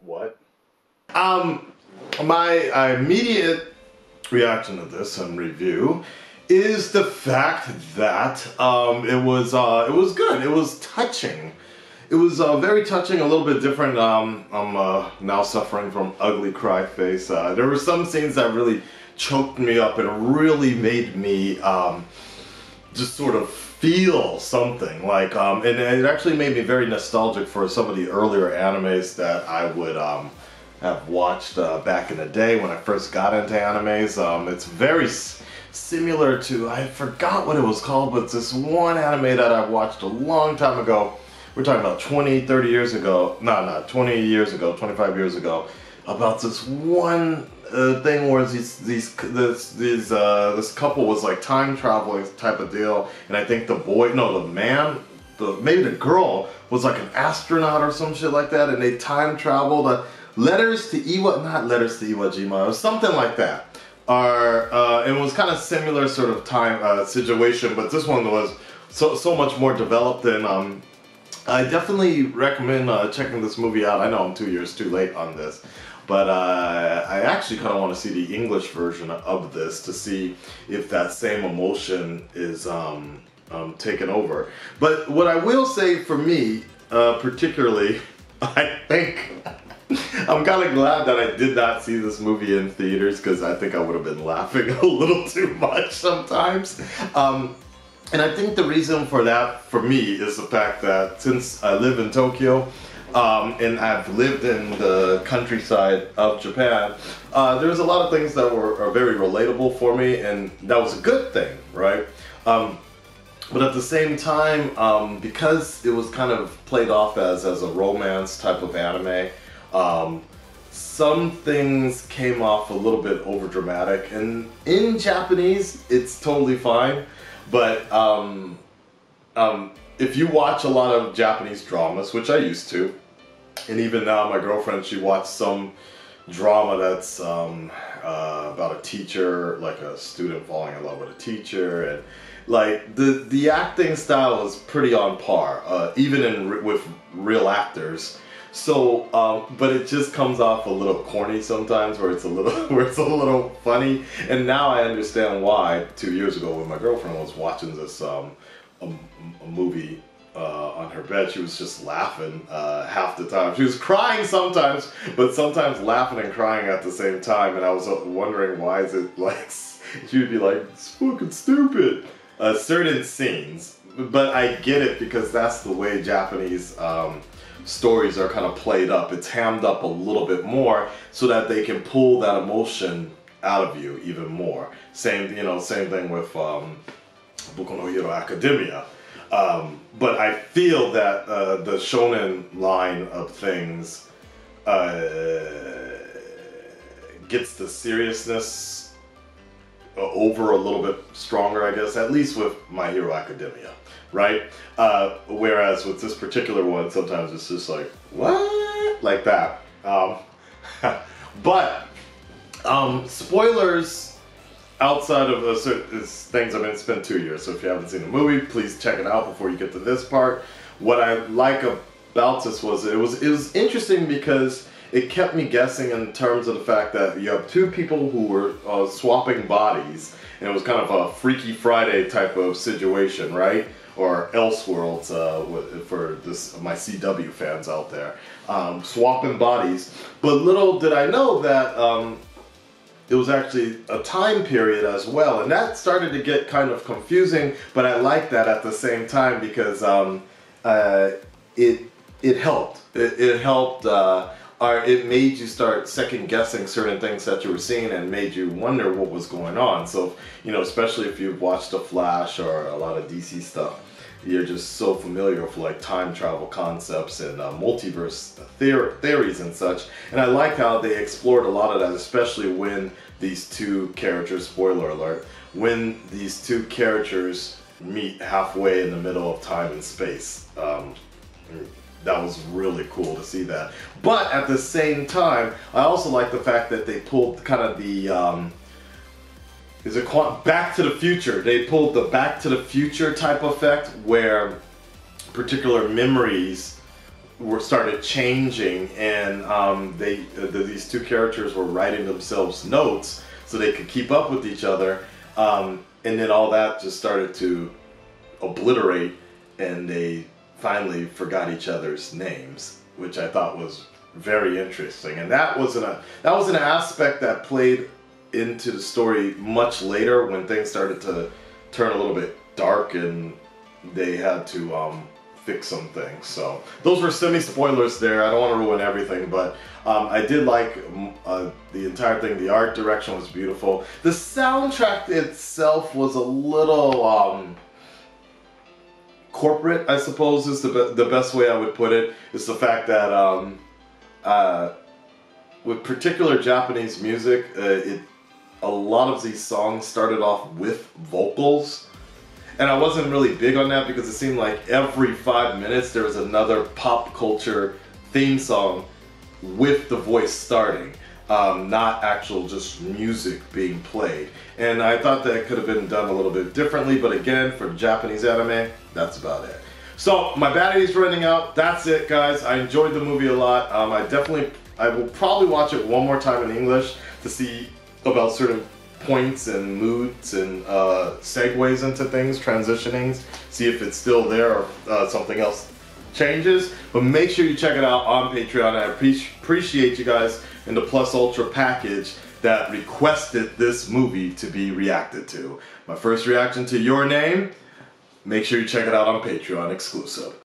What? My immediate reaction to this and review is the fact that it was good. It was touching. It was very touching, a little bit different. I'm now suffering from ugly cry face. There were some scenes that really choked me up and really made me just sort of feel something. Like, and it actually made me very nostalgic for some of the earlier animes that I would have watched back in the day when I first got into animes. It's very similar to, I forgot what it was called, but it's this one anime that I watched a long time ago. We're talking about 20, 30 years ago, no, 20 years ago, 25 years ago, about this one thing where this couple was like time traveling type of deal, and I think the man, maybe the girl was like an astronaut or some shit like that, and they time traveled letters to not letters to Iwo Jima, or something like that. It was kind of similar sort of time situation, but this one was so much more developed, and I definitely recommend checking this movie out. I know I'm 2 years too late on this, but I actually kind of want to see the English version of this to see if that same emotion is taken over. But what I will say for me, particularly, I think I'm kind of glad that I did not see this movie in theaters, because I think I would have been laughing a little too much sometimes. And I think the reason for that, for me, is the fact that since I live in Tokyo, and I've lived in the countryside of Japan, there's a lot of things that are very relatable for me, and that was a good thing, right? But at the same time, because it was kind of played off as a romance type of anime, some things came off a little bit overdramatic, and in Japanese, it's totally fine. But if you watch a lot of Japanese dramas, which I used to, and even now my girlfriend, she watched some drama that's about a teacher, like a student falling in love with a teacher, and like the acting style is pretty on par, even with real actors. So, but it just comes off a little corny sometimes, where it's a little funny. And now I understand why 2 years ago, when my girlfriend was watching this a movie on her bed, she was just laughing half the time. She was crying sometimes, but sometimes laughing and crying at the same time. And I was wondering, why is it like, she would be like, it's fucking stupid. Certain scenes, but I get it, because that's the way Japanese stories are kind of played up. It's hammed up a little bit more so that they can pull that emotion out of you even more. Same thing with Boku no Hero Academia. But I feel that the shonen line of things gets the seriousness over a little bit stronger, I guess, at least with My Hero Academia. Right? Whereas with this particular one, sometimes it's just like, what? Like that. But, spoilers outside of certain things. I mean, it's been 2 years, so if you haven't seen the movie, please check it out before you get to this part. What I like about this was, it was interesting because it kept me guessing in terms of the fact that you have two people who were swapping bodies, and it was kind of a Freaky Friday type of situation, right? Or Elseworlds for my CW fans out there, swapping bodies. But little did I know that it was actually a time period as well, and that started to get kind of confusing. But I like that at the same time, because it helped. It helped. It made you start second guessing certain things that you were seeing, and made you wonder what was going on. So, especially if you've watched The Flash or a lot of DC stuff, you're just so familiar with like time travel concepts and multiverse theories and such. And I like how they explored a lot of that, especially when these two characters, spoiler alert, when these two characters meet halfway in the middle of time and space. That was really cool to see that. But at the same time, I also like the fact that they pulled kind of the Back to the Future. They pulled the Back to the Future type effect, where particular memories started changing, and these two characters were writing themselves notes so they could keep up with each other, and then all that just started to obliterate, and they finally forgot each other's names, which I thought was very interesting. And that was an aspect that played into the story much later when things started to turn a little bit dark and they had to fix some things. So those were semi-spoilers there. I don't want to ruin everything, but I did like the entire thing. The art direction was beautiful. The soundtrack itself was a little corporate, I suppose, is the best way I would put it. It's the fact that with particular Japanese music, a lot of these songs started off with vocals. And I wasn't really big on that because it seemed like every 5 minutes there was another pop culture theme song with the voice starting, not actual just music being played. And I thought that could have been done a little bit differently, but again, for Japanese anime, that's about it. So my battery's running out. That's it, guys. I enjoyed the movie a lot. I will probably watch it one more time in English to see about certain points and moods and segues into things, transitionings, see if it's still there or something else changes. But make sure you check it out on Patreon. I appreciate you guys in the Plus Ultra package that requested this movie to be reacted to. My first reaction to Your Name, make sure you check it out on Patreon exclusive.